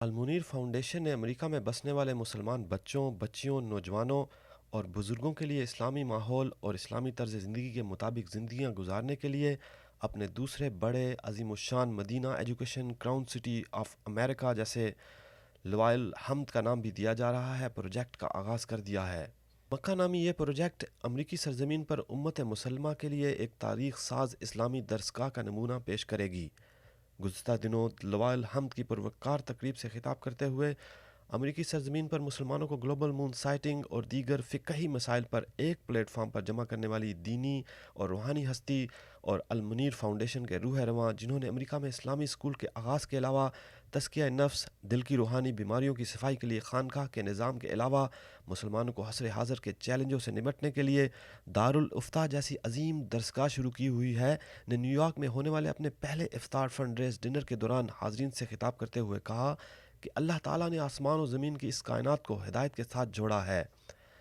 المنیر foundation نے امریکہ میں بسنے والے مسلمان بچوں، بچیوں، نوجوانوں اور بزرگوں کے لیے اسلامی ماحول اور اسلامی طرز زندگی کے مطابق زندگیاں گزارنے کے لیے اپنے دوسرے بڑے عظیم الشان Madinah education crown city of America جیسے لوائل الحمد کا نام بھی دیا جا رہا ہے پروجیکٹ کا آغاز کر دیا ہے۔ مکہ نامی یہ پروجیکٹ امریکی سرزمین پر امت مسلمہ کے لیے ایک تاریخ ساز اسلامی درسگاہ کا نمونہ پیش کرے گی۔ گزشتہ دنوں لوائل الحمد کی پروقار تقریب سے خطاب کرتے ہوئے امریکی سرزمین پر مسلمانوں کو گلوبل مون سائٹنگ اور دیگر فقہی مسائل پر ایک پلیٹ فارم پر جمع کرنے والی دینی اور روحانی ہستی اور المنیر فاؤنڈیشن کے روح رواں، جنہوں نے امریکہ میں اسلامی اسکول کے آغاز کے علاوہ تزکیہ نفس، دل کی روحانی بیماریوں کی صفائی کے لیے خانقاہ کے نظام کے علاوہ مسلمانوں کو عصر حاضر کے چیلنجوں سے نمٹنے کے لیے دارالافتاء جیسی عظیم درسگاہ شروع کی ہوئی ہے، نے نیو یارک میں ہونے والے اپنے پہلے افطار فنڈ ریز ڈنر کے دوران حاضرین سے خطاب کرتے ہوئے کہا کہ اللہ تعالیٰ نے آسمان و زمین کی اس کائنات کو ہدایت کے ساتھ جوڑا ہے۔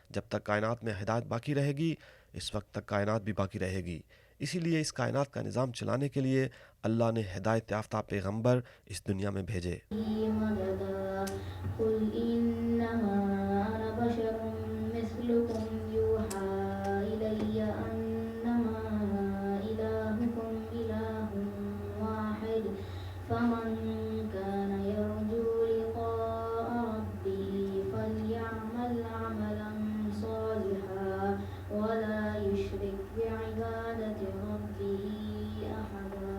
جب تک کائنات میں ہدایت باقی رہے گی، اس وقت تک کائنات بھی باقی رہے گی۔ اسی لیے اس کائنات کا نظام چلانے کے لیے اللہ نے ہدایت یافتہ پیغمبر اس دنیا میں بھیجے۔ قل إنما أنا بشر مثلكم يوحى إلي أنما إلهكم إله واحد فمن كان يرجو لقاء ربه فليعمل عملا صالحا ولا يشرك بعبادة ربه أحدا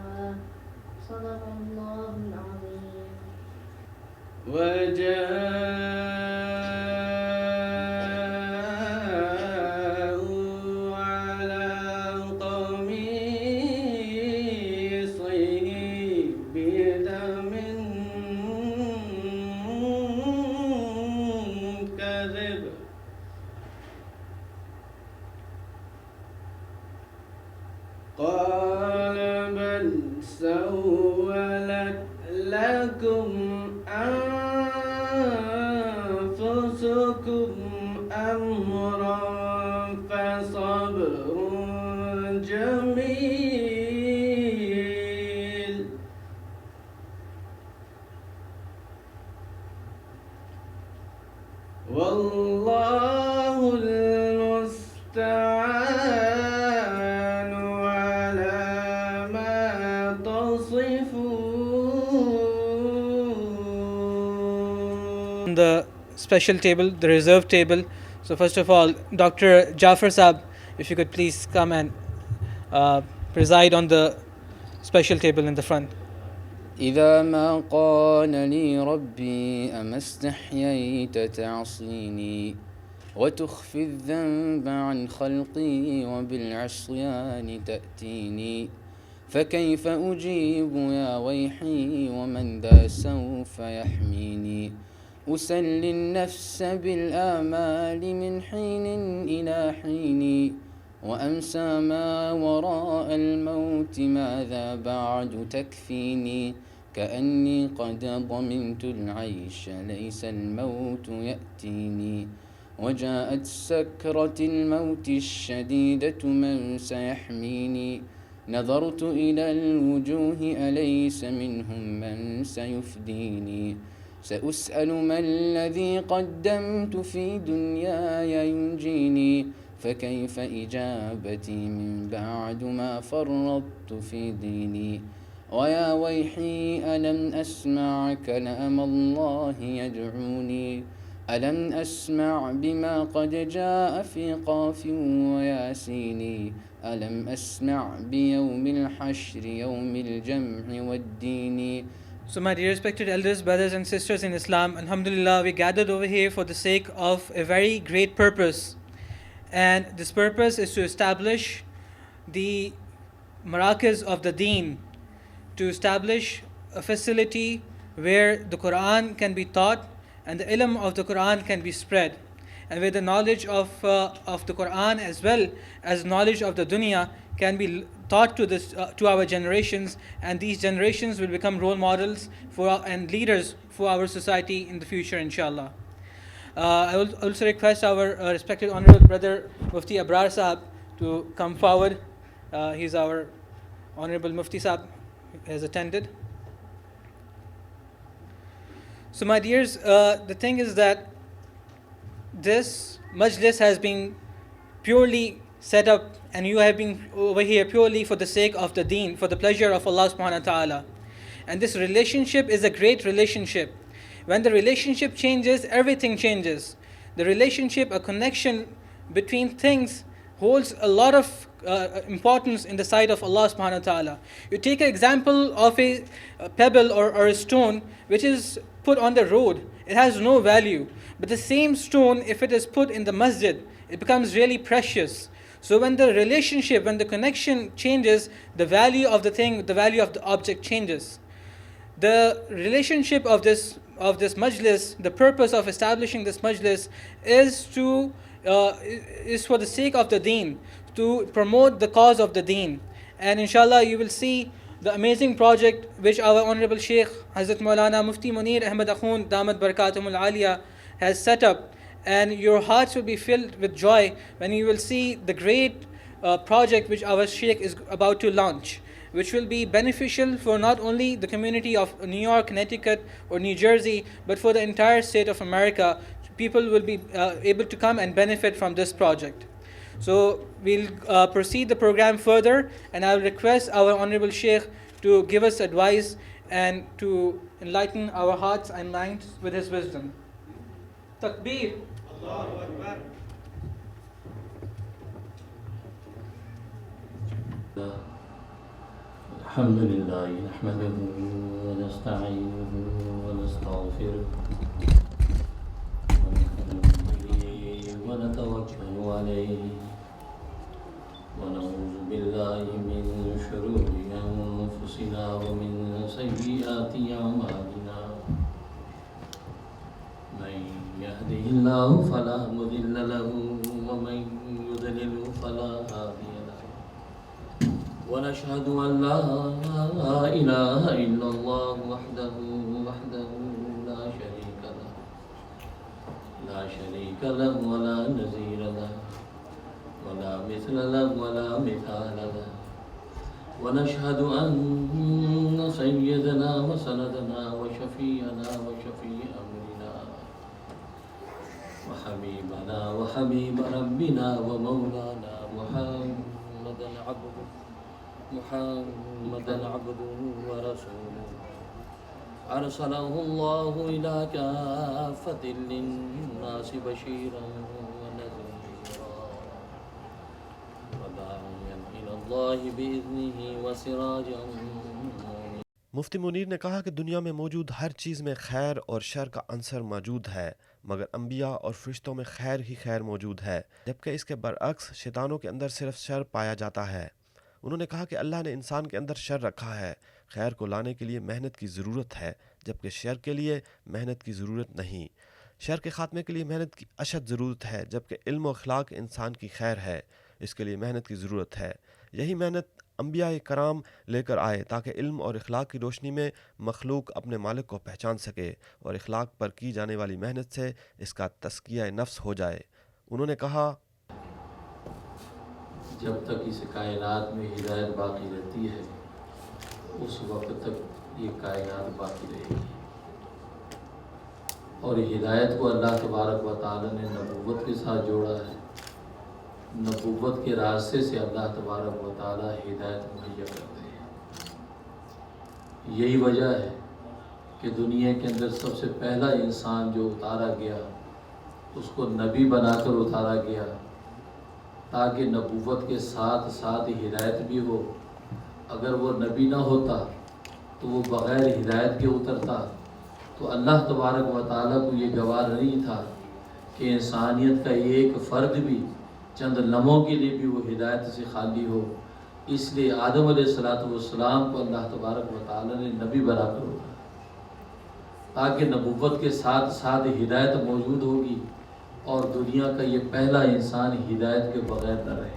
صدق الله العظيم. وجاءوا على قميصه بدم كذب قال بل سولت لكم أنفسكم أمرا فصبر جميل والله المستعان على ما تصفون. The special table, the reserve table. So first of all, Dr. Jafar Saab, if you could please come and preside on the special table in the front. إذا ما قال لي ربي أما استحييت تعصيني وتخفي الذنب عن خلقي وبالعصيان تأتيني فكيف أجيب يا ويحي ومن ذا سوف يحميني أسلي النفس بالآمال من حين إلى حين وأمسى ما وراء الموت ماذا بعد تكفيني كأني قد ضمنت العيش ليس الموت يأتيني وجاءت سكرة الموت الشديدة من سيحميني نظرت إلى الوجوه أليس منهم من سيفديني سأسأل ما الذي قدمت في دنياي ينجيني فكيف إجابتي من بعد ما فرطت في ديني ويا ويحي ألم أسمع كلام الله يدعوني ألم أسمع بما قد جاء في قاف وياسين ألم أسمع بيوم الحشر يوم الجمع والدين. So my dear respected elders, brothers and sisters in Islam, alhamdulillah, we gathered over here for the sake of a very great purpose. And this purpose is to establish the Marakiz of the Deen, to establish a facility where the Quran can be taught and the ilm of the Quran can be spread, and where the knowledge of the Quran as well as knowledge of the dunya can be taught to our generations, and these generations will become role models and leaders for our society in the future, inshallah. I will also request our respected honorable brother Mufti Abrar Sahab to come forward. He's our honorable Mufti Sahab, has attended. So my dears, the thing is that this majlis has been purely set up and you have been over here purely for the sake of the deen, for the pleasure of Allah subhanahu wa ta'ala. And this relationship is a great relationship. When the relationship changes, everything changes. The relationship, a connection between things, holds a lot of importance in the sight of Allah subhanahu wa ta'ala. You take an example of a pebble or a stone which is put on the road. It has no value. But the same stone, if it is put in the masjid, it becomes really precious. So when the relationship, when the connection changes, the value of the thing, the value of the object changes. The relationship of this majlis, the purpose of establishing this majlis is for the sake of the deen, to promote the cause of the deen. And inshallah you will see the amazing project which our Honorable Sheikh Hazrat Maulana Mufti Munir Ahmad Akhund Damat Barakatumul Aliyah has set up. And your hearts will be filled with joy when you will see the great project which our Sheikh is about to launch, which will be beneficial for not only the community of New York, Connecticut or New Jersey, but for the entire state of America. People will be able to come and benefit from this project. So we'll proceed the program further, and I'll request our Honorable Sheikh to give us advice and to enlighten our hearts and minds with his wisdom. Takbir. Allahu Akbar. الحمد لله نحمده ونستعينه ونستغفره ونتوكل عليه ونعوذ بالله من شرور أنفسنا ومن سيئات أعمالنا من يهده الله فلا مضل له ومن يضلل فلا هادي له ونشهد أن لا إله إلا الله وحده لا شريك له ولا نظير له ولا مثل له ولا مثال له ونشهد أن سيدنا وسندنا وشفيعنا وشفيع أمرنا وحبيبنا وحبيب ربنا ومولانا محمدا عبده ورسوله أرسله الله إلى كافة للناس بشيرا ونذيرا وداعيا إلى الله بإذنه وسراجا منيرا. مفتی منیر نے کہا کہ دنیا میں موجود ہر چیز میں خیر اور شر کا عنصر موجود ہے، مگر انبیاء اور فرشتوں میں خیر ہی خیر موجود ہے، جبکہ اس کے برعکس شیطانوں کے اندر صرف شر پایا جاتا ہے۔ انہوں نے کہا کہ اللہ نے انسان کے اندر شر رکھا ہے، خیر کو لانے کے لیے محنت کی ضرورت ہے، جبکہ شر کے لیے محنت کی ضرورت نہیں۔ شر کے خاتمے کے لیے محنت کی اشد ضرورت ہے، جبکہ علم و اخلاق انسان کی خیر ہے، اس کے لیے محنت کی ضرورت ہے۔ یہی محنت انبیاء کرام لے کر آئے تاکہ علم اور اخلاق کی روشنی میں مخلوق اپنے مالک کو پہچان سکے اور اخلاق پر کی جانے والی محنت سے اس کا تزکیہ نفس ہو جائے۔ انہوں نے کہا جب تک اس کائنات میں ہدایت باقی رہتی ہے اس وقت تک یہ کائنات باقی رہے گی، اور ہدایت کو اللہ تبارک و تعالی نے نبوت کے ساتھ جوڑا ہے۔ نبوت کے راستے سے اللہ تبارک و تعالی ہدایت مہیا کرتے ہیں۔ یہی وجہ ہے کہ دنیا کے اندر سب سے پہلا انسان جو اتارا گیا اس کو نبی بنا کر اتارا گیا، تاکہ نبوت کے ساتھ ساتھ ہدایت بھی ہو۔ اگر وہ نبی نہ ہوتا تو وہ بغیر ہدایت کے اترتا تو اللہ تبارک و تعالیٰ کو یہ گوار نہیں تھا کہ انسانیت کا ایک فرد بھی چند لمحوں کے لیے بھی وہ ہدایت سے خالی ہو۔ اس لیے آدم علیہ السلام کو اللہ تبارک و تعالیٰ نے نبی بنا کر اتارا، تاکہ نبوت کے ساتھ ساتھ ہدایت موجود ہوگی اور دنیا کا یہ پہلا انسان ہدایت کے بغیر نہ رہے۔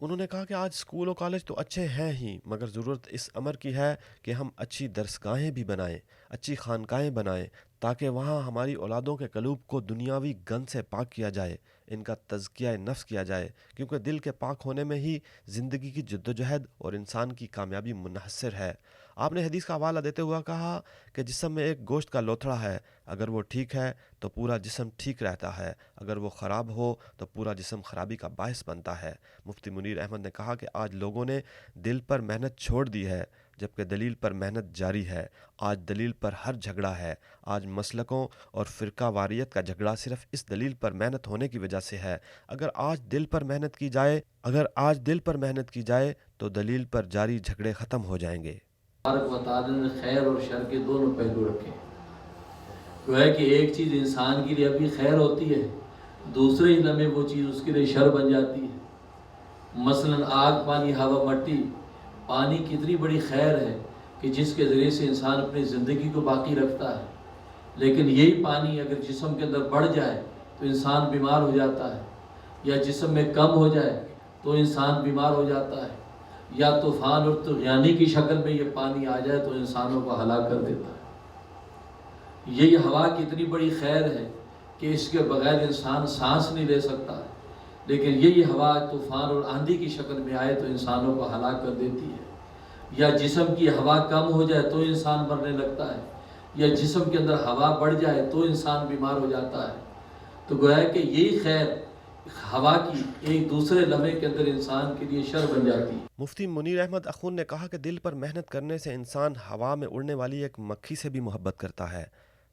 انہوں نے کہا کہ آج اسکول و کالج تو اچھے ہیں ہی، مگر ضرورت اس امر کی ہے کہ ہم اچھی درسگاہیں بھی بنائیں، اچھی خانقاہیں بنائیں، تاکہ وہاں ہماری اولادوں کے قلوب کو دنیاوی گند سے پاک کیا جائے، ان کا تزکیہ نفس کیا جائے، کیونکہ دل کے پاک ہونے میں ہی زندگی کی جدوجہد اور انسان کی کامیابی منحصر ہے۔ آپ نے حدیث کا حوالہ دیتے ہوا کہا کہ جسم میں ایک گوشت کا لوتھڑا ہے، اگر وہ ٹھیک ہے تو پورا جسم ٹھیک رہتا ہے، اگر وہ خراب ہو تو پورا جسم خرابی کا باعث بنتا ہے۔ مفتی منیر احمد نے کہا کہ آج لوگوں نے دل پر محنت چھوڑ دی ہے جبکہ دلیل پر محنت جاری ہے۔ آج دلیل پر ہر جھگڑا ہے۔ آج مسلکوں اور فرقہ واریت کا جھگڑا صرف اس دلیل پر محنت ہونے کی وجہ سے ہے۔ اگر آج دل پر محنت کی جائے تو دلیل پر جاری جھگڑے ختم ہو جائیں گے۔ تبارک و تعالی نے خیر اور شر کے دونوں پہلو رکھے۔ گویا کہ ایک چیز انسان کے لیے ابھی خیر ہوتی ہے، دوسرے ہی لمحے وہ چیز اس کے لیے شر بن جاتی ہے۔ مثلا آگ، پانی، ہوا، مٹی۔ پانی کتنی بڑی خیر ہے کہ جس کے ذریعے سے انسان اپنی زندگی کو باقی رکھتا ہے، لیکن یہی پانی اگر جسم کے اندر بڑھ جائے تو انسان بیمار ہو جاتا ہے، یا جسم میں کم ہو جائے تو انسان بیمار ہو جاتا ہے، یا طوفان اور طغیانی کی شکل میں یہ پانی آ جائے تو انسانوں کو ہلاک کر دیتا ہے۔ یہ ہوا کتنی بڑی خیر ہے کہ اس کے بغیر انسان سانس نہیں لے سکتا ہے، لیکن یہی ہوا طوفان اور آندھی کی شکل میں آئے تو انسانوں کو ہلاک کر دیتی ہے۔ یا جسم کی ہوا کم ہو جائے تو انسان مرنے لگتا ہے، یا جسم کے اندر ہوا بڑھ جائے تو انسان بیمار ہو جاتا ہے۔ تو گویا کہ یہی خیر ہوا کی ایک دوسرے لمحے کے اندر انسان کے لیے شر بن جاتی ہے۔ مفتی منیر احمد اخون نے کہا کہ دل پر محنت کرنے سے انسان ہوا میں اڑنے والی ایک مکھی سے بھی محبت کرتا ہے،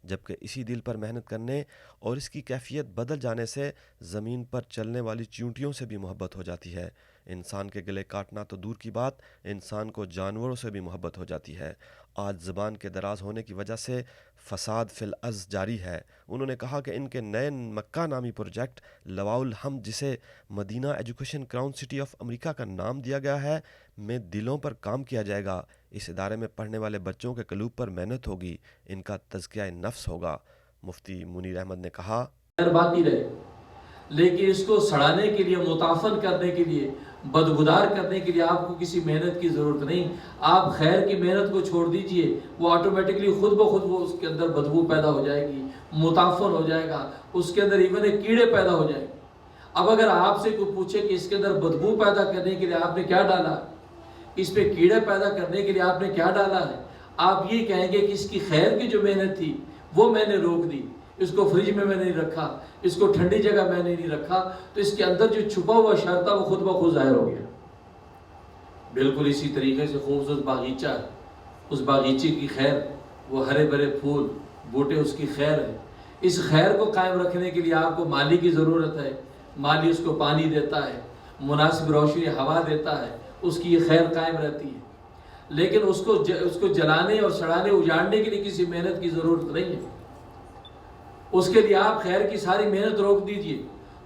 جبکہ اسی دل پر محنت کرنے اور اس کی کیفیت بدل جانے سے زمین پر چلنے والی چیونٹیوں سے بھی محبت ہو جاتی ہے۔ انسان کے گلے کاٹنا تو دور کی بات، انسان کو جانوروں سے بھی محبت ہو جاتی ہے۔ آج زبان کے دراز ہونے کی وجہ سے فساد فی الارض جاری ہے۔ انہوں نے کہا کہ ان کے نئے مکہ نامی پروجیکٹ لواء الحمد، جسے Madinah education crown city of America کا نام دیا گیا ہے، میں دلوں پر کام کیا جائے گا۔ اس ادارے میں پڑھنے والے بچوں کے قلوب پر محنت ہوگی، ان کا تزکیہ نفس ہوگا۔ مفتی منیر احمد نے کہا خیر باقی رہے، لیکن اس کو سڑانے کے لیے، متعفن کرنے کے لیے، بدگودار کرنے کے لیے آپ کو کسی محنت کی ضرورت نہیں۔ آپ خیر کی محنت کو چھوڑ دیجئے، وہ آٹومیٹکلی خود بخود وہ اس کے اندر بدبو پیدا ہو جائے گی، متعفن ہو جائے گا، اس کے اندر ایون کیڑے پیدا ہو جائیں گے۔ اب اگر آپ سے کوئی پوچھے کہ اس کے اندر بدبو پیدا کرنے کے لیے آپ نے کیا ڈالا، اس پہ کیڑے پیدا کرنے کے لیے آپ نے کیا ڈالا ہے، آپ یہ کہیں گے کہ اس کی خیر کی جو محنت تھی وہ میں نے روک دی، اس کو فریج میں نہیں رکھا، اس کو ٹھنڈی جگہ میں نے نہیں رکھا، تو اس کے اندر جو چھپا ہوا شر تھا وہ خود بخود ظاہر ہو گیا۔ بالکل اسی طریقے سے خوبصورت باغیچہ ہے، اس باغیچے کی خیر، وہ ہرے بھرے پھول بوٹے، اس کی خیر ہے۔ اس خیر کو قائم رکھنے کے لیے آپ کو مالی کی ضرورت ہے، مالی اس کو پانی دیتا ہے، مناسب روشنی ہوا دیتا ہے، اس کی یہ خیر قائم رہتی ہے۔ لیکن اس کو جلانے اور سڑانے، اجاڑنے کے لیے کسی محنت کی ضرورت نہیں ہے۔ اس کے لیے آپ خیر کی ساری محنت روک دیجئے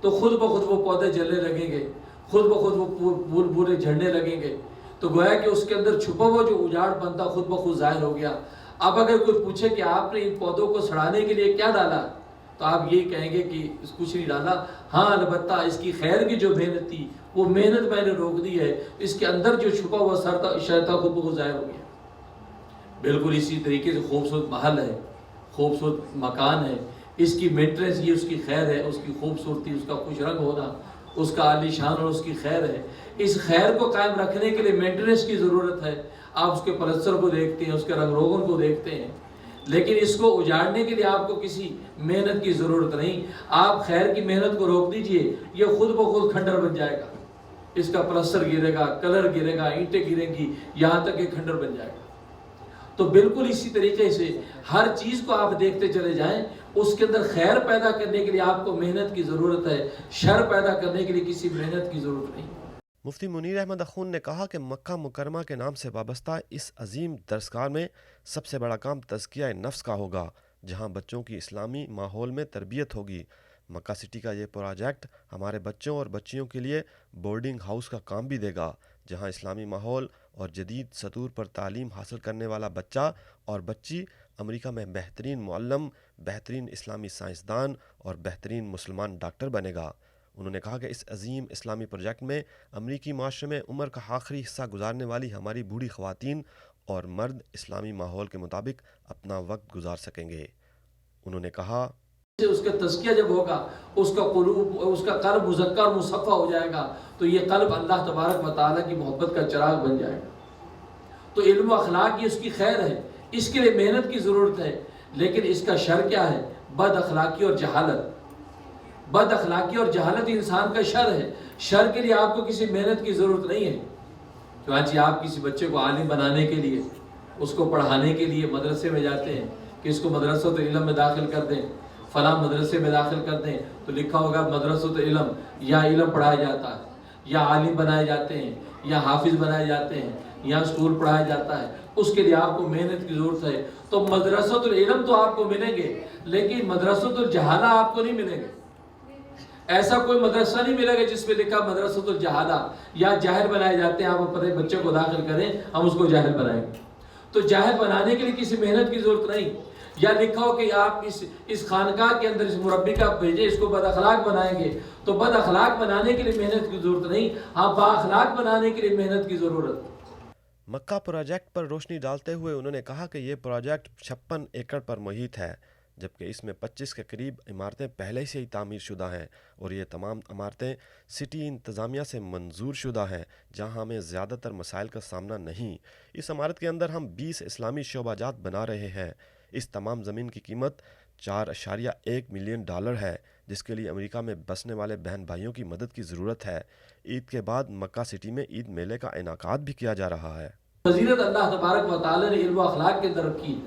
تو خود بخود وہ پودے جلنے لگیں گے، خود بخود وہ پھول بورے جھڑنے لگیں گے۔ تو گویا کہ اس کے اندر چھپا ہوا جو اجاڑ بنتا خود بخود ظاہر ہو گیا۔ اب اگر کوئی پوچھے کہ آپ نے ان پودوں کو سڑانے کے لیے کیا ڈالا، تو آپ یہ کہیں گے کہ کچھ نہیں ڈالا، ہاں البتہ اس کی خیر کی جو محنت تھی وہ محنت میں نے روک دی ہے، اس کے اندر جو چھپا ہوا شر تھا خود بخود ظاہر ہو گیا۔ بالکل اسی طریقے سے خوبصورت محل ہے، خوبصورت مکان ہے، اس کی مینٹننس، یہ اس کی خیر ہے، اس کی خوبصورتی، اس کا خوش رنگ ہونا، اس کا عالی شان اور اس کی خیر ہے۔ اس خیر کو قائم رکھنے کے لیے مینٹننس کی ضرورت ہے۔ آپ اس کے پلستر کو دیکھتے ہیں، اس کے رنگ روغن کو دیکھتے ہیں، لیکن اس کو اجاڑنے کے لیے آپ کو کسی محنت کی ضرورت نہیں۔ آپ خیر کی محنت کو روک دیجئے، یہ خود بخود کھنڈر بن جائے گا۔ اس کا پلستر گرے گا، کلر گرے گا، اینٹیں گریں گی، یہاں تک کہ کھنڈر بن جائے گا۔ تو بالکل اسی طریقے سے ہر چیز کو آپ دیکھتے چلے جائیں، اس کے اندر خیر پیدا کرنے کے لیے آپ کو محنت کی ضرورت ہے، شر پیدا کرنے کے لیے کسی محنت کی ضرورت نہیں۔ مفتی منیر احمد اخون نے کہا کہ مکہ مکرمہ کے نام سے وابستہ اس عظیم درسگاہ میں سب سے بڑا کام تزکیہ نفس کا ہوگا، جہاں بچوں کی اسلامی ماحول میں تربیت ہوگی۔ مکہ سٹی کا یہ پروجیکٹ ہمارے بچوں اور بچیوں کے لیے بورڈنگ ہاؤس کا کام بھی دے گا، جہاں اسلامی ماحول اور جدید سطور پر تعلیم حاصل کرنے والا بچہ اور بچی امریکہ میں بہترین معلم، بہترین اسلامی سائنسدان اور بہترین مسلمان ڈاکٹر بنے گا۔ انہوں نے کہا کہ اس عظیم اسلامی پروجیکٹ میں امریکی معاشرے میں عمر کا آخری حصہ گزارنے والی ہماری بوڑھی خواتین اور مرد اسلامی ماحول کے مطابق اپنا وقت گزار سکیں گے۔ انہوں نے کہا اس کا تزکیہ جب ہوگا، اس کا قلب مزکہ اور مصفہ ہو جائے گا، تو یہ قلب اللہ تبارک و تعالیٰ کی محبت کا چراغ بن جائے گا۔ تو علم و اخلاق یہ اس کی خیر ہے، اس کے لیے محنت کی ضرورت ہے، لیکن اس کا شر کیا ہے؟ بد اخلاقی اور جہالت۔ بد اخلاقی اور جہالت انسان کا شر ہے۔ شر کے لیے آپ کو کسی محنت کی ضرورت نہیں ہے۔ چنانچہ آپ کسی بچے کو عالم بنانے کے لیے، اس کو پڑھانے کے لیے مدرسے میں جاتے ہیں کہ اس کو مدرسۃ علم میں داخل کر دیں، فلاں مدرسے میں داخل کر دیں، تو لکھا ہوگا مدرسۃ علم، یا علم پڑھایا جاتا ہے، یا عالم بنائے جاتے ہیں، یا حافظ بنائے جاتے ہیں، یا اسکول پڑھایا جاتا ہے۔ اس کے لیے آپ کو محنت کی ضرورت ہے۔ تو مدرسۃ العلم تو آپ کو ملیں گے، لیکن مدرسۃ الجہالہ آپ کو نہیں ملیں گے۔ ایسا کوئی مدرسہ نہیں ملے گا جس پہ لکھا مدرسۃ الجہالہ، یا جاہل بنائے جاتے ہیں، آپ اپنے بچے کو داخل کریں ہم اس کو جاہل بنائیں گے۔ تو جاہل بنانے کے لیے کسی محنت کی ضرورت نہیں۔ یا لکھا ہو کہ آپ اس خانقاہ کے اندر اس مربی کا بھیجیں، اس کو بد اخلاق بنائیں گے، تو بد اخلاق بنانے کے لیے محنت کی ضرورت نہیں، ہاں با اخلاق بنانے کے لیے محنت کی ضرورت۔ مکہ پروجیکٹ پر روشنی ڈالتے ہوئے انہوں نے کہا کہ یہ پروجیکٹ 56 ایکڑ پر محیط ہے، جبکہ اس میں 25 کے قریب عمارتیں پہلے سے ہی تعمیر شدہ ہیں، اور یہ تمام عمارتیں سٹی انتظامیہ سے منظور شدہ ہیں، جہاں ہمیں زیادہ تر مسائل کا سامنا نہیں۔ اس عمارت کے اندر ہم 20 اسلامی شعبہ جات بنا رہے ہیں۔ اس تمام زمین کی قیمت $4.1 ملین ہے، جس کے لیے امریکہ میں بسنے والے بہن بھائیوں کی مدد کی ضرورت ہے۔ عید کے بعد مکہ سٹی میں عید میلے کا انعقاد بھی کیا جا رہا ہے۔ فضیلت اللہ تبارک و تعالی نے علم و اخلاق کے اندر رکھی،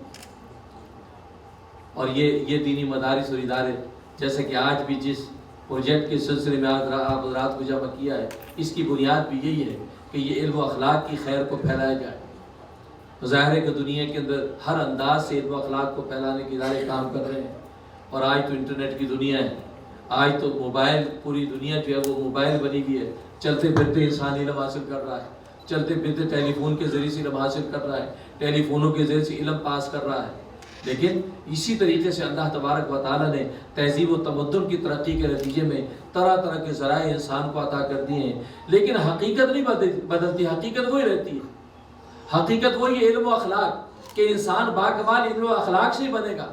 اور یہ دینی مدارس اور ادارے، جیسے کہ آج بھی جس پروجیکٹ کے سلسلے میں آپ حضرات کو جمع کیا ہے، اس کی بنیاد بھی یہی ہے کہ یہ علم و اخلاق کی خیر کو پھیلایا جائے۔ ظاہر ہے کہ دنیا کے اندر ہر انداز سے علم و اخلاق کو پھیلانے کے ادارے کام کر رہے ہیں، اور آج تو انٹرنیٹ کی دنیا ہے، آج تو موبائل، پوری دنیا جو ہے وہ موبائل بنی ہوئی ہے، چلتے پھرتے انسان علم حاصل کر رہا ہے، چلتے پھرتے ٹیلی فون کے ذریعے سے علم حاصل کر رہا ہے، ٹیلی فونوں کے ذریعے سے علم پاس کر رہا ہے۔ لیکن اسی طریقے سے اللہ تبارک و تعالیٰ نے تہذیب و تمدن کی ترقی کے نتیجے میں طرح طرح کے ذرائع انسان کو عطا کر دیے ہیں، لیکن حقیقت نہیں بدلتی، حقیقت وہی رہتی ہے۔ حقیقت وہی ہے علم و اخلاق، کہ انسان باکمال علم و اخلاق سے ہی بنے گا۔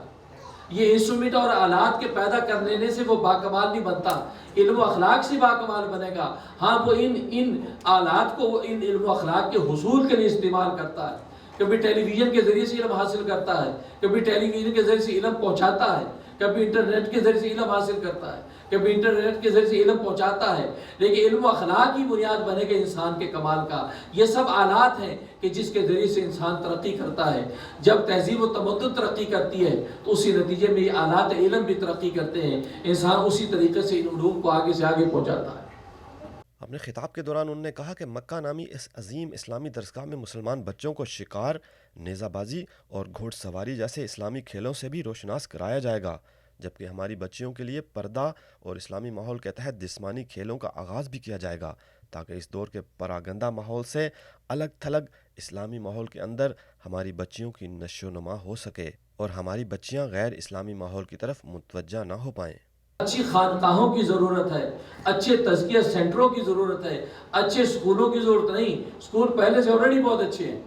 یہ انسٹرومنٹ اور آلات کے پیدا کرنے سے وہ باکمال نہیں بنتا، علم و اخلاق سے باکمال بنے گا۔ ہاں وہ ان آلات کو ان علم و اخلاق کے حصول کے لیے استعمال کرتا ہے، کبھی ٹیلی ویژن کے ذریعے سے علم حاصل کرتا ہے، کبھی ٹیلی ویژن کے ذریعے سے علم پہنچاتا ہے، کبھی انٹرنیٹ کے ذریعے سے علم حاصل کرتا ہے، کبھی انٹرنیٹ کے ذریعے سے علم پہنچاتا ہے۔ لیکن علم و اخلاق کی بنیاد بنے گا انسان کے کمال کا۔ یہ سب آلات ہیں کہ جس کے ذریعے سے انسان ترقی کرتا ہے۔ جب تہذیب و تمدن ترقی کرتی ہے تو اسی نتیجے میں یہ آلات علم بھی ترقی کرتے ہیں، انسان اسی طریقے سے ان علوم کو آگے سے آگے پہنچاتا ہے۔ اپنے خطاب کے دوران انہوں نے کہا کہ مکہ نامی اس عظیم اسلامی درسگاہ میں مسلمان بچوں کو شکار، نیزہ بازی اور گھوڑ سواری جیسے اسلامی کھیلوں سے بھی روشناس کرایا جائے گا، جبکہ ہماری بچیوں کے لیے پردہ اور اسلامی ماحول کے تحت جسمانی کھیلوں کا آغاز بھی کیا جائے گا، تاکہ اس دور کے پراگندہ ماحول سے الگ تھلگ اسلامی ماحول کے اندر ہماری بچیوں کی نشو و نما ہو سکے اور ہماری بچیاں غیر اسلامی ماحول کی طرف متوجہ نہ ہو پائیں۔ اچھی خانقاہوں کی ضرورت ہے، اچھے تزکیہ سینٹروں کی ضرورت ہے، اچھے سکولوں کی ضرورت نہیں۔ سکول پہلے سے آلریڈی بہت اچھے ہیں،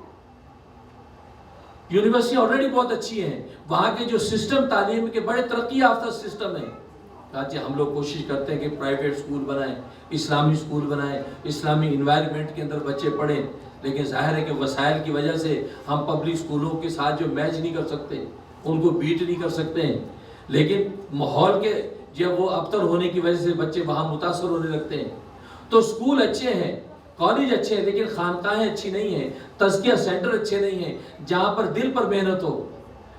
یونیورسٹی آلریڈی بہت اچھی ہیں، وہاں کے جو سسٹم تعلیم کے بڑے ترقی یافتہ سسٹم ہیں۔ ہم لوگ کوشش کرتے ہیں کہ پرائیویٹ سکول بنائیں، اسلامی سکول بنائیں، اسلامی انوائرمنٹ کے اندر بچے پڑھیں، لیکن ظاہر ہے کہ وسائل کی وجہ سے ہم پبلک سکولوں کے ساتھ جو میچ نہیں کر سکتے، ان کو بیٹ نہیں کر سکتے ہیں۔ لیکن ماحول کے جب وہ ابتر ہونے کی وجہ سے بچے وہاں متاثر ہونے لگتے ہیں، تو سکول اچھے ہیں، کالج اچھے ہیں، لیکن خانقاہیں اچھی نہیں ہیں، تزکیہ سینٹر اچھے نہیں ہیں جہاں پر دل پر محنت ہو۔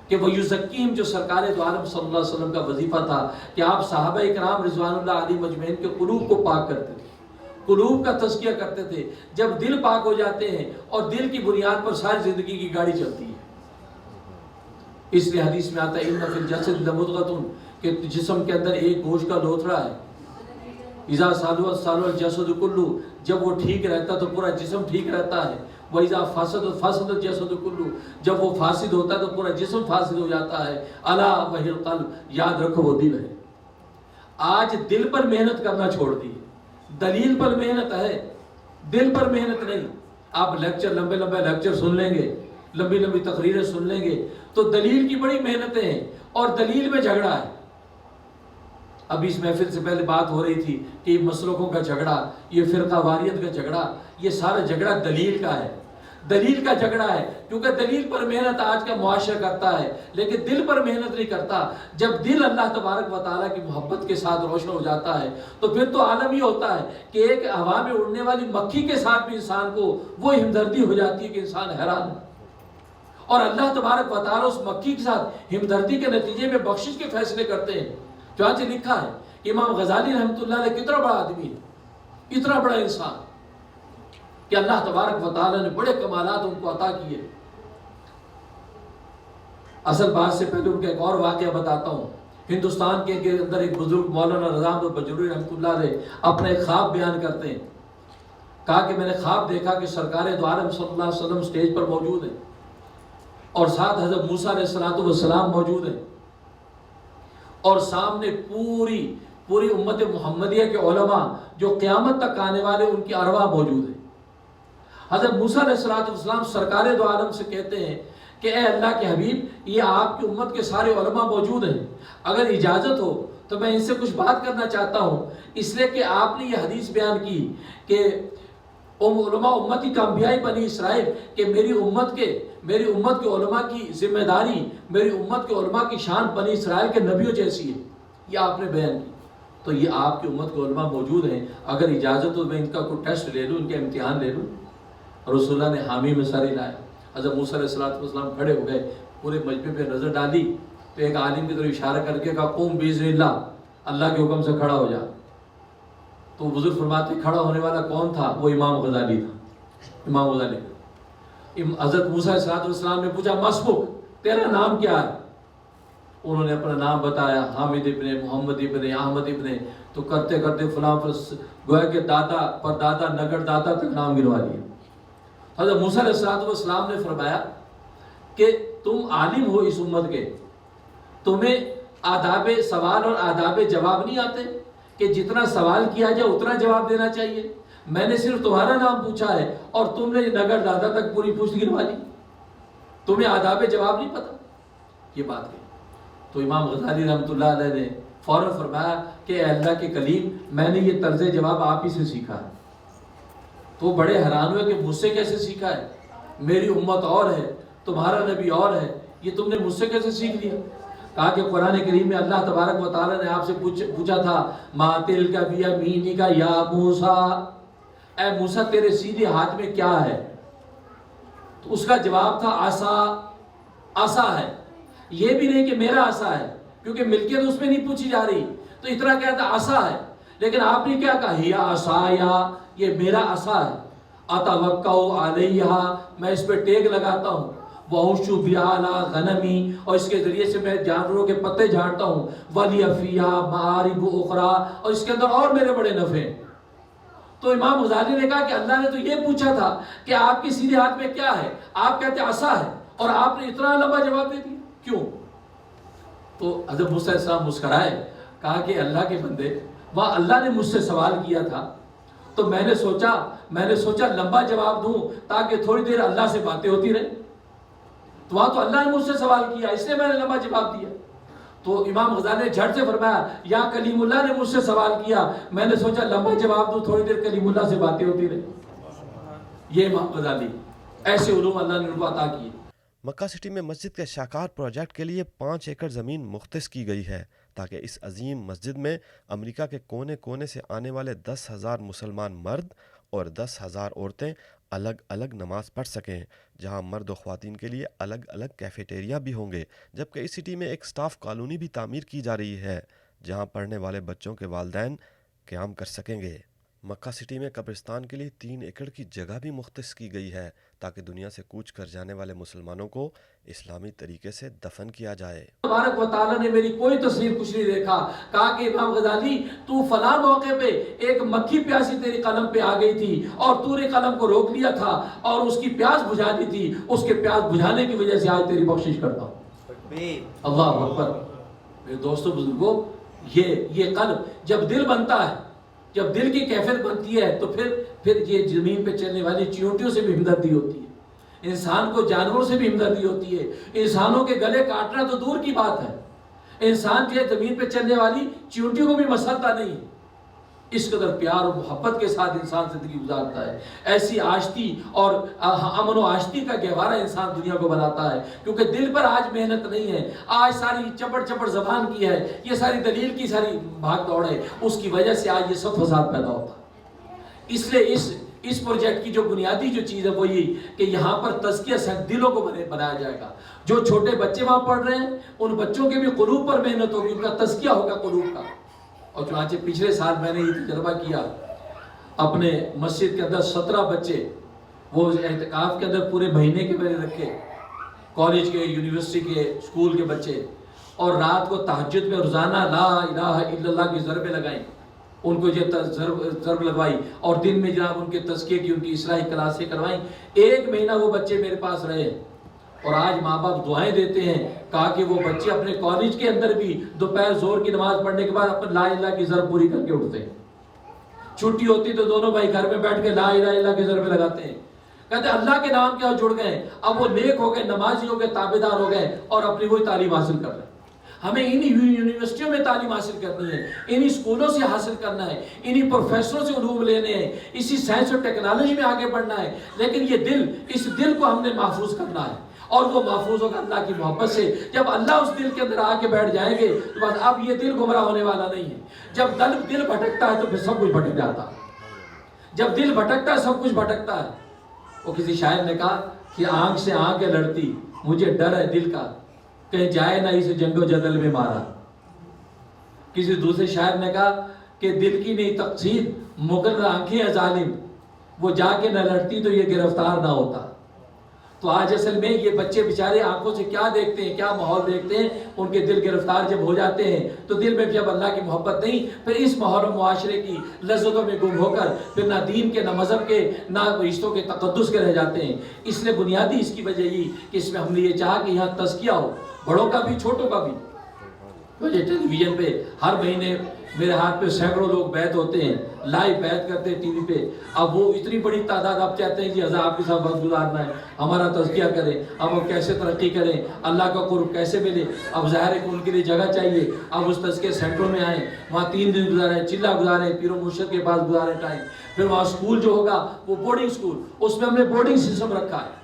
کہ وہ یزکیہم، جو سرکار دو عالم صلی اللہ علیہ وسلم کا وظیفہ تھا کہ آپ صحابہ اکرام رضوان اللہ علیہ مجمعین کے قلوب کو پاک کرتے تھے، قلوب کا تزکیہ کرتے تھے۔ جب دل پاک ہو جاتے ہیں اور دل کی بنیاد پر ساری زندگی کی گاڑی چلتی ہے۔ اس لیے حدیث میں آتا ہے ان فی الجسد لمضغۃ، کہ جسم کے اندر ایک گوشت کا لوتھڑا ہے، اذا صلح الجسد کلہ، جب وہ ٹھیک رہتا تو پورا جسم ٹھیک رہتا ہے، وَإِذَا فَسَدَ الْجَسَدُ كُلُّهُ، جب وہ فاسد ہوتا ہے تو پورا جسم فاسد ہو جاتا ہے۔ الا وَهِيَ الْقَلْبُ، یاد رکھو وہ دل ہے۔ آج دل پر محنت کرنا چھوڑ دی، دلیل پر محنت ہے، دل پر محنت نہیں۔ آپ لیکچر، لمبے لمبے لیکچر سن لیں گے، لمبی لمبی تقریریں سن لیں گے، تو دلیل کی بڑی محنتیں ہیں اور دلیل میں جھگڑا ہے۔ ابھی اس محفل سے پہلے بات ہو رہی تھی کہ یہ مسلکوں کا جھگڑا، یہ فرقہ واریت کا جھگڑا، یہ سارا جھگڑا دلیل کا ہے۔ دلیل کا جھگڑا ہے، کیونکہ دلیل پر محنت آج کا معاشرہ کرتا ہے لیکن دل پر محنت نہیں کرتا۔ جب دل اللہ تبارک و تعالیٰ کی محبت کے ساتھ روشن ہو جاتا ہے تو پھر تو عالم یہ ہوتا ہے کہ ایک ہوا میں اڑنے والی مکھی کے ساتھ بھی انسان کو وہ ہمدردی ہو جاتی ہے کہ انسان حیران ہے۔ اور اللہ تبارک و تعالیٰ اس مکھی کے ساتھ ہمدردی کے نتیجے میں بخشش کے فیصلے کرتے ہیں۔ چنانچہ لکھا ہے کہ امام غزالی رحمۃ اللہ علیہ کتنا بڑا آدمی ہے، اتنا بڑا انسان کہ اللہ تبارک و تعالیٰ نے بڑے کمالات ان کو عطا کیے۔ اصل بات سے پہلے ان کا ایک اور واقعہ بتاتا ہوں۔ ہندوستان کے اندر ایک بزرگ مولانا رضا احمد بجوری رحمۃ اللہ علیہ اپنے خواب بیان کرتے ہیں۔ کہا کہ میں نے خواب دیکھا کہ سرکار دو عالم صلی اللہ علیہ وسلم سٹیج پر موجود ہیں اور ساتھ حضرت موسیٰ علیہ السلام موجود ہیں، اور سامنے پوری امت محمدیہ کے علماء جو قیامت تک آنے والے ان کی ارواح موجود ہیں۔ حضرت موسیٰ علیہ السلام سرکار دو عالم سے کہتے ہیں کہ اے اللہ کے حبیب، یہ آپ کی امت کے سارے علماء موجود ہیں، اگر اجازت ہو تو میں ان سے کچھ بات کرنا چاہتا ہوں، اس لیے کہ آپ نے یہ حدیث بیان کی کہ علماء امتی کا انبیاء بنی اسرائیل کہ میری امت کے علماء کی ذمہ داری، میری امت کے علماء کی شان بنی اسرائیل کے نبیوں جیسی ہے، یہ آپ نے بیان کی۔ تو یہ آپ کی امت کے علماء موجود ہیں، اگر اجازت ہو میں ان کا کوئی ٹیسٹ لے لوں، ان کا امتحان لے لوں۔ رسول اللہ نے حامی میں سر ہلایا۔ حضرت موسیٰ علیہ السلام کھڑے ہو گئے، پورے مجمع پہ نظر ڈالی تو ایک عالم کی طرف اشارہ کر کے کہا قوم باذن اللہ، اللہ کے حکم سے کھڑا ہو جا۔ تو بزرگ فرماتے کھڑا ہونے والا کون تھا؟ وہ امام غزالی تھا۔ امام غزالی حضرت موسیٰ علیہ السلام نے پوچھا مسبوق تیرا نام کیا ہے؟ انہوں نے اپنا نام بتایا، حامد ابن محمد ابن احمد ابن، تو کرتے کرتے فلاں گویا کہ دادا پر دادا نگر دادا تک نام گنوا لیا۔ حضرت موسیٰ علیہ السلام نے فرمایا کہ تم عالم ہو اس امت کے، تمہیں آداب سوال اور آداب جواب نہیں آتے کہ جتنا سوال کیا جائے اتنا جواب دینا چاہیے؟ میں نے صرف تمہارا نام پوچھا ہے اور تم نے نگر دادا تک پوری پوچھ گنوا لی، تمہیں آداب جواب نہیں پتا؟ یہ بات ہے۔ تو امام غزالی رحمۃ اللہ علیہ نے فوراً فرمایا کہ اے اللہ کے کلیم، میں نے یہ طرز جواب آپ ہی سے سیکھا ہے۔ تو بڑے حیران ہوئے کہ مجھ سے کیسے سیکھا ہے؟ میری امت اور ہے، تمہارا نبی اور ہے، یہ تم نے مجھ سے کیسے سیکھ لیا؟ کہا کہ قرآن کریم میں اللہ تبارک و تعالیٰ نے آپ سے پوچھا تھا ما تلک بیمینک یا موسیٰ، اے موسیٰ تیرے سیدھے ہاتھ میں کیا ہے؟ تو اس کا جواب تھا عصا ہے۔ یہ بھی نہیں کہ میرا عصا ہے، کیونکہ ملکیت اس میں نہیں پوچھی جا رہی، تو اتنا کیا تھا عصا ہے۔ لیکن آپ نے کیا کہا؟ ہیا عصایا، یہ میرا عصا ہے، اتوکؤ علیہا، میں اس پہ ٹیک لگاتا ہوں، وَأَحُشُّ بِهَا عَلَىٰ غَنَمِي، اور اس کے ذریعے سے میں جانوروں کے پتے جھاڑتا ہوں، وَلِيَ فِيهَا مَآرِبُ أُخْرَىٰ، اور اس کے اندر اور میرے بڑے نفع ہیں۔ تو امام غزالی نے کہا کہ اللہ نے تو یہ پوچھا تھا کہ آپ کے سیدھے ہاتھ میں کیا ہے، آپ کہتے عصا ہے، اور آپ نے اتنا لمبا جواب دے دیا، کیوں؟ تو حضرت موسیٰ علیہ السلام مسکرائے، کہا کہ اللہ کے بندے، وہاں اللہ نے مجھ سے سوال کیا تھا تو میں نے سوچا لمبا جواب دوں تاکہ تھوڑی دیر اللہ سے باتیں ہوتی رہے، تو وہاں تو اللہ نے مجھ سے سوال کیا اس لیے میں نے لمبا جواب دیا۔ تو امام غزالی نے جھٹ سے فرمایا یا کلیم اللہ نے مجھ سے سوال کیا، میں نے سوچا لمبا جواب دوں تھوڑی دیر کلیم اللہ سے باتیں ہوتی رہے۔ یہ امام غزالی، ایسے علوم اللہ نے ان کو عطا کیے۔ مکہ سٹی میں مسجد کے شاہکار پروجیکٹ کے لیے 5 ایکڑ زمین مختص کی گئی ہے تاکہ اس عظیم مسجد میں امریکہ کے کونے کونے سے آنے والے 10,000 مسلمان مرد اور 10,000 عورتیں الگ الگ نماز پڑھ سکیں، جہاں مرد و خواتین کے لیے الگ الگ کیفیٹیریا بھی ہوں گے، جبکہ اس سٹی میں ایک سٹاف کالونی بھی تعمیر کی جا رہی ہے جہاں پڑھنے والے بچوں کے والدین قیام کر سکیں گے۔ مکہ سٹی میں قبرستان کے لیے 3 ایکڑ کی جگہ بھی مختص کی گئی ہے تاکہ دنیا سے کوچ کر جانے والے مسلمانوں کو اسلامی طریقے سے دفن کیا جائے۔ تبارک و تعالیٰ نے میری کوئی تصویر کچھ نہیں دیکھا، کہا کہ امام غزالی تو فلاں موقع پہ ایک مکھی پیاسی تیری قلم پہ آ گئی تھی اور تو نے قلم کو روک لیا تھا اور اس کی پیاس بجھا دی تھی، اس کے پیاس بجھانے کی وجہ سے آج تیری بخشش کرتا ہوں۔ اللہ اکبر۔ میرے دوستو بزرگوں، یہ قلب جب دل بنتا ہے، جب دل کی کیفیت بنتی ہے تو پھر یہ زمین پہ چلنے والی چیونٹیوں سے بھی ہمدردی ہوتی ہے، انسان کو جانوروں سے بھی ہمدردی ہوتی ہے، انسانوں کے گلے کاٹنا تو دور کی بات ہے، انسان جو ہے زمین پہ چلنے والی چیونٹیوں کو بھی مسلتا نہیں ہے۔ اس قدر پیار اور محبت کے ساتھ انسان زندگی گزارتا ہے، ایسی آشتی اور امن و آشتی کا گہوارہ انسان دنیا کو بناتا ہے، کیونکہ دل پر آج محنت نہیں ہے، آج ساری چپڑ زبان کی ہے، یہ ساری دلیل کی ساری بھاگ دوڑ ہے، اس کی وجہ سے آج یہ سب فساد پیدا ہوتا ہے۔ اس لیے اس پروجیکٹ کی جو بنیادی جو چیز ہے وہ یہ کہ یہاں پر تزکیہ صرف دلوں کو بنایا جائے گا۔ جو چھوٹے بچے وہاں پڑھ رہے ہیں ان بچوں کے بھی قلوب پر محنت ہوگی، ان کا تزکیہ ہوگا قلوب کا۔ اور چنانچہ پچھلے سال میں نے یہ تجربہ کیا، اپنے مسجد کے اندر 17 بچے وہ اعتکاف کے اندر پورے مہینے کے میں نے رکھے، کالج کے، یونیورسٹی کے، اسکول کے بچے، اور رات کو تہجد میں روزانہ لا الہ الا اللہ کی ضربیں لگائیں، ان کو یہ ضرب لگوائی، اور دن میں جناب ان کے تزکیے کی، ان کی اصلاحی کلاسیں کروائیں۔ 1 مہینہ وہ بچے میرے پاس رہے، اور آج ماں باپ دعائیں دیتے ہیں، کہا کہ وہ بچے اپنے کالج کے اندر بھی دوپہر زور کی نماز پڑھنے کے بعد اپنے لا الہ کی ضرب پوری کر کے اٹھتے ہیں۔ چھٹی ہوتی تو دونوں بھائی گھر میں بیٹھ کے لا الہ الا اللہ کی ضربیں لگاتے ہیں، کہتے ہیں اللہ کے نام کیا جڑ گئے، اب وہ نیک ہو گئے، نمازی ہو گئے، تابعدار ہو گئے، اور اپنی وہی تعلیم حاصل کر رہے ہیں۔ ہمیں انہی یونیورسٹیوں میں تعلیم حاصل کرنی ہے، انہی اسکولوں سے حاصل کرنا ہے، انہی پروفیسروں سے علوم لینے ہیں، اسی سائنس اور ٹیکنالوجی میں آگے بڑھنا ہے، لیکن یہ دل، اس دل کو ہم نے محفوظ کرنا ہے، اور وہ محفوظ ہوگا اللہ کی محبت سے۔ جب اللہ اس دل کے اندر آ کے بیٹھ جائیں گے تو بس اب یہ دل گمراہ ہونے والا نہیں ہے۔ جب دل بھٹکتا ہے تو پھر سب کچھ بھٹک جاتا ہے، جب دل بھٹکتا ہے سب کچھ بھٹکتا ہے۔ وہ کسی شاعر نے کہا کہ آنکھ سے آنکھ لڑتی، مجھے ڈر ہے دل کا، کہیں جائے نہ اسے جنگ و جدل میں مارا۔ کسی دوسرے شاعر نے کہا کہ دل کی نہیں تقسیم، مغرر آنکھیں ہیں ظالم، وہ جا کے نہ لڑتی تو یہ گرفتار نہ ہوتا۔ تو آج اصل میں یہ بچے بیچارے آنکھوں سے کیا دیکھتے ہیں، کیا ماحول دیکھتے ہیں، ان کے دل گرفتار جب ہو جاتے ہیں تو دل میں جب اللہ کی محبت نہیں، پھر اس ماحول و معاشرے کی لذتوں میں گم ہو کر پھر نہ دین کے، نہ مذہب کے، نہ رشتوں کے تقدس کے رہ جاتے ہیں۔ اس لیے بنیادی اس کی وجہ یہ کہ اس میں ہم نے یہ چاہا کہ یہاں تزکیہ ہو، بڑوں کا بھی چھوٹوں کا بھی۔ مجھے ٹیلی ویژن پہ ہر مہینے میرے ہاتھ پہ سینکڑوں لوگ بیعت ہوتے ہیں، لائیو بیعت کرتے ہیں ٹی وی پہ۔ اب وہ اتنی بڑی تعداد اب چاہتے ہیں جی حضرت آپ کے ساتھ وقت گزارنا ہے، ہمارا تزکیہ کریں، اب وہ کیسے ترقی کریں، اللہ کا قرب کیسے ملے۔ اب ظاہر ہے کہ ان کے لیے جگہ چاہیے، اب اس تزکیہ سینٹروں میں آئیں، وہاں 3 دن گزاریں، چلہ گزاریں، پیر و مرشد کے پاس گزاریں ٹائم۔ پھر وہاں اسکول جو ہوگا وہ بورڈنگ اسکول، اس میں ہم نے بورڈنگ سسٹم رکھا ہے،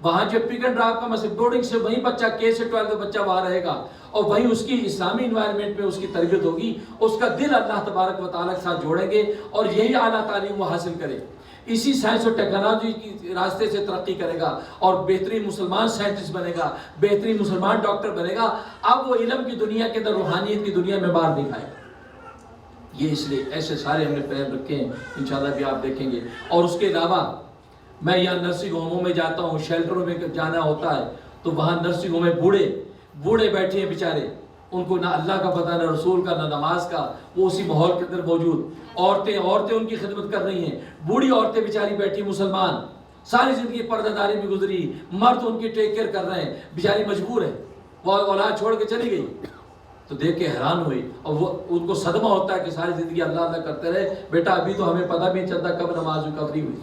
وہاں جو پک اینڈ ڈراپ کا مسئلہ بورڈنگ سے وہیں بچہ K سے 12 کا بچہ وہاں رہے گا، اور وہیں اس کی اسلامی انوائرمنٹ میں اس کی تربیت ہوگی، اس کا دل اللہ تبارک و تعالیٰ کے ساتھ جوڑیں گے، اور یہی اعلیٰ تعلیم وہ حاصل کرے، اسی سائنس اور ٹیکنالوجی کی راستے سے ترقی کرے گا، اور بہترین مسلمان سائنٹسٹ بنے گا، بہترین مسلمان ڈاکٹر بنے گا۔ اب وہ علم کی دنیا کے اندر روحانیت کی دنیا میں باہر دکھائے گا۔ یہ اس لیے ایسے سارے ہم نے پلان رکھے ہیں، انشاءاللہ بھی آپ دیکھیں گے۔ اور اس کے علاوہ میں یہاں نرسنگ ہوموں میں جاتا ہوں، شیلٹروں میں جانا ہوتا ہے، تو وہاں نرسنگ ہوم میں بوڑھے بیٹھے ہیں بیچارے، ان کو نہ اللہ کا پتہ، نہ رسول کا، نہ نماز کا، وہ اسی ماحول کے اندر موجود۔ عورتیں ان کی خدمت کر رہی ہیں، بوڑھی عورتیں بیچاری بیٹھی مسلمان، ساری زندگی پردہ داری میں گزری، مرد ان کی ٹیک کیئر کر رہے ہیں، بیچاری مجبور ہے، وہ اولاد چھوڑ کے چلی گئی۔ تو دیکھ کے حیران ہوئی، اور وہ ان کو صدمہ ہوتا ہے کہ ساری زندگی اللہ اللہ کرتے رہے، بیٹا ابھی تو ہمیں پتہ بھی نہیں چلتا کب نماز ہوئی کب نہیں ہوئی،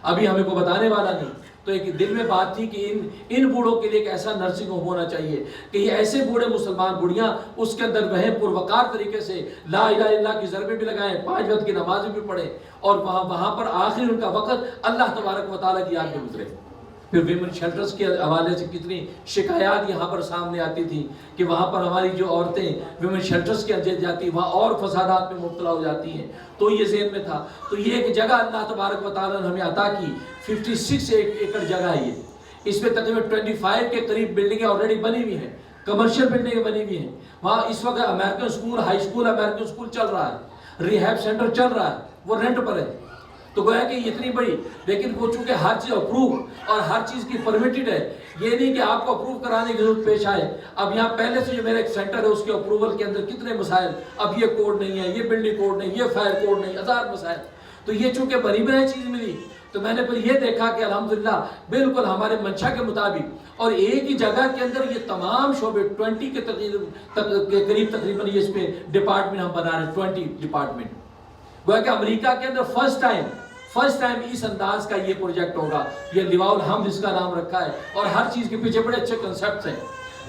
ابھی ہمیں کو بتانے والا نہیں۔ تو ایک دل میں بات تھی کہ ان بوڑھوں کے لیے ایک ایسا نرسنگ ہوم ہونا چاہیے کہ یہ ایسے بوڑھے مسلمان بوڑھیاں اس کے اندر رہیں، پروقار طریقے سے لا الہ الا اللہ کی ضربیں بھی لگائیں، 5 وقت کی نمازیں بھی پڑھیں، اور وہاں پر آخر ان کا وقت اللہ تبارک و تعالیٰ کی یاد میں گزرے۔ پھر ویمن شیلٹرز کے حوالے سے کتنی شکایات یہاں پر سامنے آتی تھی کہ وہاں پر ہماری جو عورتیں ویمن شیلٹرز کے اندر جاتی وہاں اور فسادات میں مبتلا ہو جاتی ہیں، تو یہ ذہن میں تھا۔ تو یہ ایک جگہ اللہ تبارک و تعالیٰ نے ہمیں عطا کی، 56 ایکڑ جگہ ہے یہ، اس میں تقریباً 25 کے قریب بلڈنگیں آلریڈی بنی ہوئی ہیں، کمرشل بلڈنگیں بنی ہوئی ہیں۔ وہاں اس وقت American school, high school, American school چل رہا ہے، ریہیب سینٹر چل رہا ہے، وہ رینٹ پر ہے۔ تو گویا کہ اتنی بڑی، لیکن وہ چونکہ ہر چیز اپروو اور ہر چیز کی پرمیٹڈ ہے، یہ نہیں کہ آپ کو اپروو کرانے کی ضرورت پیش آئے۔ اب یہاں پہلے سے جو میرا ایک سینٹر ہے اس کے اپروول کے اندر کتنے مسائل، اب یہ کوڈ نہیں ہے، یہ بلڈنگ کوڈ نہیں، یہ فائر کوڈ نہیں، 1000 مسائل۔ تو یہ چونکہ بنی بنائی چیز ملی، تو میں نے پھر یہ دیکھا کہ الحمدللہ بالکل ہمارے منشا کے مطابق، اور ایک ہی جگہ کے اندر یہ تمام شعبے 20 کے قریب تقریباً یہ اس پہ ڈپارٹمنٹ ہم بنا رہے ہیں، 20 ڈپارٹمنٹ۔ گویا کہ امریکہ کے اندر فرسٹ ٹائم اس انداز کا یہ پروجیکٹ ہوگا، یہ لواء الحمد اس کا نام رکھا ہے، اور ہر چیز کے پیچھے بڑے اچھے کنسپٹس ہیں۔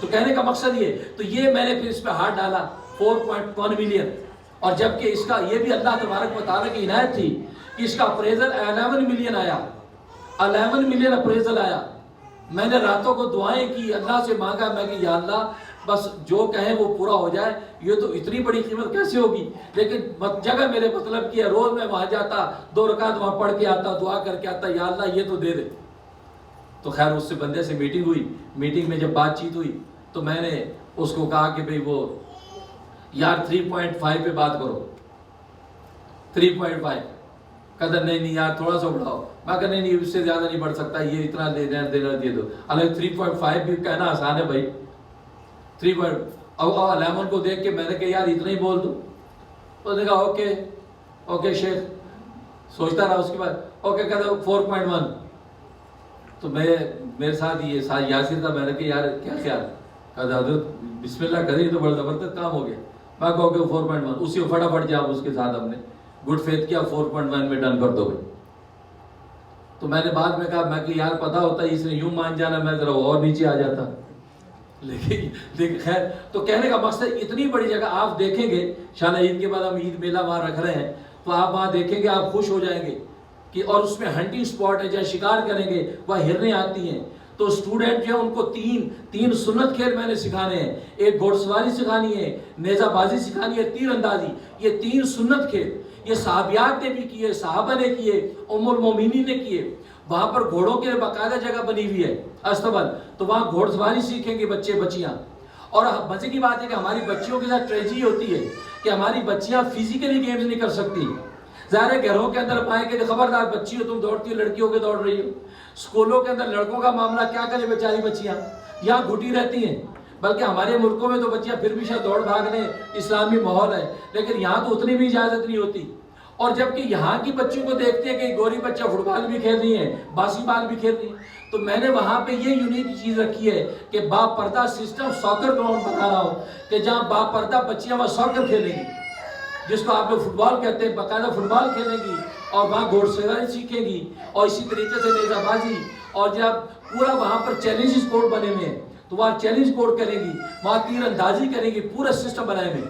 تو کہنے کا مقصد یہ، تو یہ میں نے پھر اس پہ ہاتھ ڈالا، 4.1 ملین اور جبکہ اس کا یہ بھی اللہ تبارک و تعالیٰ کی عنایت تھی کہ اس کا اپریزل 11 ملین آیا، 11 ملین اپریزل آیا۔ میں نے راتوں کو دعائیں کی، اللہ سے مانگا، میں کہ یا اللہ بس جو کہیں وہ پورا ہو جائے، یہ تو اتنی بڑی قیمت کیسے ہوگی؟ لیکن جگہ میرے مطلب کی ہے، روز میں وہاں جاتا، 2 رکعت وہاں پڑھ کے آتا، دعا کر کے آتا، یا اللہ یہ تو دے دے۔ تو خیر اس سے بندے سے میٹنگ ہوئی، میٹنگ میں جب بات چیت ہوئی تو میں نے اس کو کہا کہ بھئی وہ یار 3.5 پہ بات کرو، 3.5 قدر نہیں یار تھوڑا سا بڑھاؤ، میں کہا نہیں اس سے زیادہ نہیں بڑھ سکتا، یہ اتنا دینا دے دو۔ حالانکہ 3.5 بھی کہنا آسان ہے بھائی، 3. اب 11 کو دیکھ کے میں نے کہا یار اتنا ہی بول دو۔ تو نے کہا اوکے شیخ، سوچتا رہا، اس کے بعد اوکے کہتا 4.1۔ تو میرے ساتھ یہ یاسر تھا، میں نے کہا یار کیا خیال؟ کہا حضرت بسم اللہ کریں تو بڑا زبردست کام ہو گیا۔ میں کہا اوکے 4.1، اسی کو فٹافٹ جاب اس کے ساتھ ہم نے گڈ فیتھ کیا، 4.1 میں ڈن کر دو بھائی۔ تو میں نے بعد میں کہا میں کہ یار پتا ہوتا ہے اس نے یوں مان جانا، میں ذرا اور نیچے آ جاتا۔ لیکن خیر، تو کہنے کا مقصد اتنی بڑی جگہ آپ دیکھیں گے، انشاءاللہ عید کے بعد ہم عید میلہ وہاں رکھ رہے ہیں، تو آپ وہاں دیکھیں گے آپ خوش ہو جائیں گے کہ، اور اس میں ہنٹنگ سپاٹ ہے، جہاں شکار کریں گے وہاں ہرنیں آتی ہیں۔ تو اسٹوڈنٹ جو ہے ان کو تین سنت کھیل میں نے سکھانے ہیں، ایک گھوڑ سواری سکھانی ہے، نیزہ بازی سکھانی ہے، تیر اندازی، یہ 3 سنت کھیل یہ صحابیات نے بھی کیے، صحابہ نے کیے، ام المومنین نے کیے۔ وہاں پر گھوڑوں کے باقاعدہ جگہ بنی ہوئی ہے استبل، تو وہاں گھوڑ سواری سیکھیں گے بچے بچیاں۔ اور مزے کی بات ہے کہ ہماری بچیوں کے ساتھ ٹریجڈی ہوتی ہے کہ ہماری بچیاں فزیکلی گیمز نہیں کر سکتی۔ ظاہر ہے گھروں کے اندر پائیں کہ خبردار بچی ہو تم دوڑتی ہو، لڑکیوں کے دوڑ رہی ہو۔ اسکولوں کے اندر لڑکوں کا معاملہ کیا کرے بیچاری بچیاں، یہاں گھٹی رہتی ہیں۔ بلکہ ہمارے ملکوں میں تو بچیاں پھر بھی شاید دوڑ بھاگنے، اسلامی ماحول ہے، لیکن یہاں تو اتنی بھی اجازت نہیں ہوتی۔ اور جبکہ یہاں کی بچیوں کو دیکھتے ہیں کہ گوری بچہ فٹ بال بھی کھیل رہی ہیں، باسی بال بھی کھیل رہی ہیں۔ تو میں نے وہاں پہ یہ یونیک چیز رکھی ہے کہ با پردہ سسٹم ساکر گراؤنڈ بنا رہا ہوں، کہ جہاں با پردہ بچیاں وہاں ساکر کھیلیں گی، جس کو آپ لوگ فٹ بال کہتے ہیں، باقاعدہ فٹ بال کھیلیں گی، اور وہاں گھوڑ سواری سیکھیں گی، اور اسی طریقے سے نیزہ بازی، اور جب پورا وہاں پر چیلنجز کورٹ بنے ہوئے ہیں تو وہاں چیلنج کورٹ کریں گی، وہاں تیر اندازی کریں گی، پورا سسٹم بنائے ہوئے۔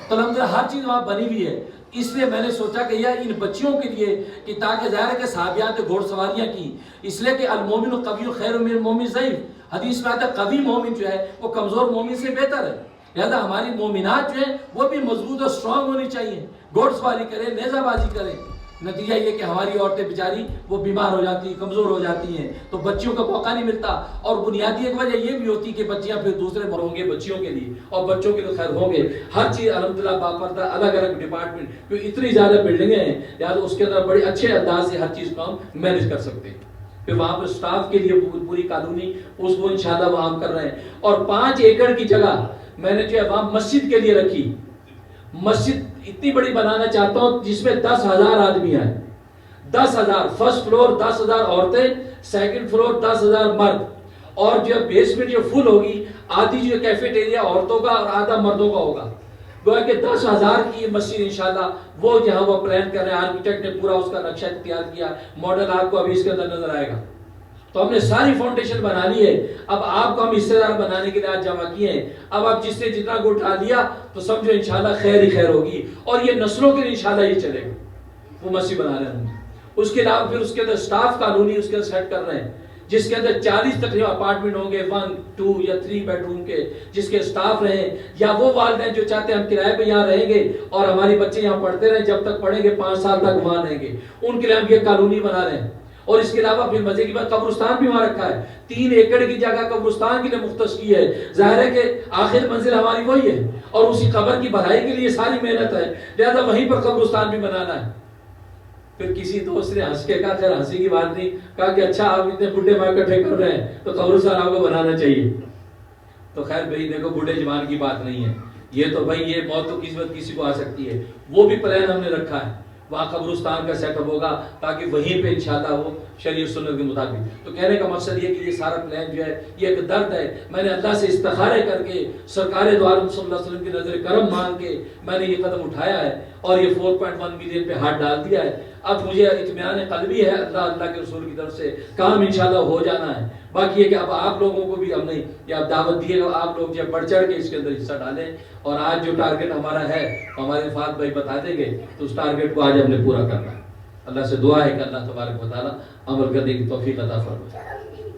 تو الحمدللہ ہر چیز وہاں بنی ہوئی ہے۔ اس لیے میں نے سوچا کہ یہ ان بچیوں کے لیے کہ تاکہ ظاہر ہے کہ صحابیات گھوڑ سواریاں کی، اس لیے کہ المومن قوی خیر من المومن ضعیف، حدیث میں آتا ہے قوی مومن جو ہے وہ کمزور مومن سے بہتر ہے۔ لہذا ہماری مومنات جو ہیں وہ بھی مضبوط اور اسٹرانگ ہونی چاہیے، گھوڑ سواری کریں، نیزہ بازی کریں۔ نتیجہ یہ کہ ہماری عورتیں بیچاری وہ بیمار ہو جاتی ہیں، کمزور ہو جاتی ہیں، تو بچیوں کا موقع نہیں ملتا۔ اور بنیادی ایک وجہ یہ بھی ہوتی کہ بچیاں پھر دوسرے ہوں گے بچیوں کے لیے، اور بچوں کے لیے خیر ہوں گے ہر چیز الحمدللہ باپردہ الگ الگ ڈپارٹمنٹ، کیونکہ اتنی زیادہ بلڈنگیں ہیں لہٰذا اس کے اندر بڑے اچھے انداز سے ہر چیز کو ہم مینیج کر سکتے ہیں۔ پھر وہاں پر سٹاف کے لیے پوری کالونی اس کو انشاءاللہ وہاں ہم کر رہے ہیں۔ اور 5 ایکڑ کی جگہ میں نے جو ہے وہاں مسجد کے لیے رکھی۔ مسجد اتنی بڑی بنانا چاہتا ہوں جس میں 10,000 آدمی آئے، 10,000، فرسٹ فلور 10,000 عورتیں، سیکنڈ فلور 10,000 مرد، اور جو بیسمنٹ جو فل ہوگی، آدھی جو کیفیٹیریا عورتوں کا اور آدھا مردوں کا ہوگا۔ گویا کہ 10,000 کی مسجد انشاءاللہ وہ جہاں وہ پلان کر رہے ہیں، آرکیٹیکٹ نے پورا اس کا نقشہ تیار کیا، ماڈل آپ کو ابھی اس کے اندر نظر آئے گا۔ تو ہم نے ساری فاؤنڈیشن بنا لی ہے، اب آپ کو ہم حصے دار بنانے کے لیے آج جمع کیے ہیں۔ اب آپ جس نے جتنا کو اٹھا دیا تو سمجھو انشاءاللہ خیر ہی خیر ہوگی، اور یہ نسلوں کے لیے انشاءاللہ یہ چلے گا۔ وہ مسجد بنا رہے ہیں، اس کے علاوہ پھر اس کے اندر سٹاف کالونی اس کے اندر سیٹ کر رہے ہیں، جس کے اندر 40 تقریباً اپارٹمنٹ ہوں گے، 1، 2 یا 3 بیڈ روم کے، جس کے سٹاف رہیں، یا وہ والدین جو چاہتے ہیں ہم کرائے پہ یہاں رہیں گے اور ہماری بچے یہاں پڑھتے رہیں، جب تک پڑھیں گے 5 سال تک وہاں رہیں گے، ان کے لیے ہم یہ کالونی بنا رہے ہیں۔ اور اس کے علاوہ پھر مزے کی بات قبرستان بھی وہاں رکھا ہے، 3 ایکڑ کی جگہ قبرستان کے لیے مختص کی ہے۔ ظاہر ہے کہ آخر منزل ہماری وہی ہے، اور اسی قبر کی بھرائی کے لیے ساری محنت ہے، لہذا وہیں پر قبرستان بھی بنانا ہے۔ پھر کسی دوست نے ہنس کے کہا، خیر ہنسی کی بات نہیں، کہا کہ اچھا آپ اتنے بڈھے ماں اکٹھے کر رہے ہیں تو قبرستان آپ کو بنانا چاہیے۔ تو خیر بھائی دیکھو بڈھے جوان کی بات نہیں ہے، یہ تو بھائی یہ موت تو قسمت کسی کو آ سکتی ہے، وہ بھی پلان ہم نے رکھا ہے، وہاں قبرستان کا سیٹ اپ ہوگا تاکہ وہیں پہ انشاءاللہ وہ شریعت سنت کے مطابق. تو کہنے کا مقصد یہ کہ یہ سارا پلان جو ہے یہ ایک درد ہے. میں نے اللہ سے استخارے کر کے سرکار دو عالم صلی اللہ علیہ وسلم کی نظر کرم مانگ کے میں نے یہ قدم اٹھایا ہے اور یہ 4.1 ملین پہ ہاتھ ڈال دیا ہے. اب مجھے اطمینان قلبی ہے اللہ کے رسول کی طرف سے کام انشاءاللہ ہو جانا ہے. باقی یہ کہ اب آپ لوگوں کو بھی ہم نے یا دعوت دی ہے، آپ لوگ جو بڑھ چڑھ کے اس کے اندر حصہ ڈالیں. اور آج جو ٹارگٹ ہمارا ہے ہمارے فات بھائی بتا دیں گے تو اس ٹارگٹ کو آج ہم نے پورا کرنا ہے. اللہ سے دعا ہے کہ اللہ تبارک و تعالیٰ عمل کرنے کی توفیق عطا فرمائے.